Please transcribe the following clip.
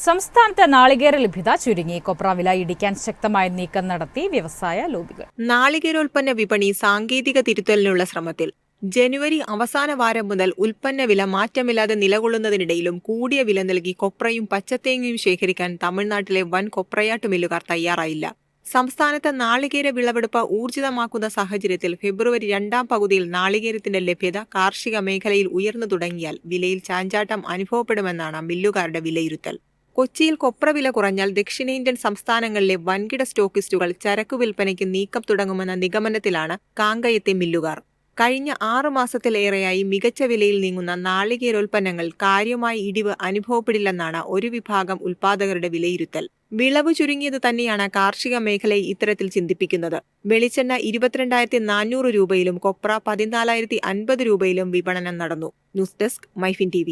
സംസ്ഥാനത്ത് നാളികേര ലഭ്യത ചുരുങ്ങി. കൊപ്ര വില ഇടിക്കാൻ ശക്തമായ നീക്കം നടത്തി വ്യവസായ ലോബികൾ. നാളികേരോൽപ്പന്ന വിപണി സാങ്കേതിക തിരുത്തലിനുള്ള ശ്രമത്തിൽ. ജനുവരി അവസാന വാരം മുതൽ ഉൽപ്പന്ന വില മാറ്റമില്ലാതെ നിലകൊള്ളുന്നതിനിടയിലും കൂടിയ വില നൽകി കൊപ്രയും പച്ചത്തേങ്ങയും ശേഖരിക്കാൻ തമിഴ്നാട്ടിലെ വൻ കൊപ്രയാട്ട് മില്ലുകാർ തയ്യാറായില്ല. സംസ്ഥാനത്ത് നാളികേര വിളവെടുപ്പ് ഊർജിതമാക്കുന്ന സാഹചര്യത്തിൽ ഫെബ്രുവരി രണ്ടാം പകുതിയിൽ നാളികേരത്തിന്റെ ലഭ്യത കാർഷിക മേഖലയിൽ ഉയർന്നു തുടങ്ങിയാൽ വിലയിൽ ചാഞ്ചാട്ടം അനുഭവപ്പെടുമെന്നാണ് മില്ലുകാരുടെ വിലയിരുത്തൽ. കൊച്ചിയിൽ കൊപ്ര വില കുറഞ്ഞാൽ ദക്ഷിണേന്ത്യൻ സംസ്ഥാനങ്ങളിലെ വൻകിട സ്റ്റോക്കിസ്റ്റുകൾ ചരക്കു വിൽപ്പനയ്ക്ക് നീക്കം തുടങ്ങുമെന്ന നിഗമനത്തിലാണ് കാങ്കയത്തെ മില്ലുകാർ. കഴിഞ്ഞ 6 മാസത്തിലേറെയായി മികച്ച വിലയിൽ നീങ്ങുന്ന നാളികേരോൽപ്പന്നങ്ങൾ കാര്യമായ ഇടിവ് അനുഭവപ്പെടില്ലെന്നാണ് ഒരു വിഭാഗം ഉൽപ്പാദകരുടെ വിലയിരുത്തൽ. വിളവ് ചുരുങ്ങിയത് തന്നെയാണ് കാർഷിക മേഖലയെ ഇത്തരത്തിൽ ചിന്തിപ്പിക്കുന്നത്. വെളിച്ചെണ്ണ 22,400 രൂപയിലും കൊപ്ര 14,050 രൂപയിലും വിപണനം നടന്നു. News desk, MyFin TV.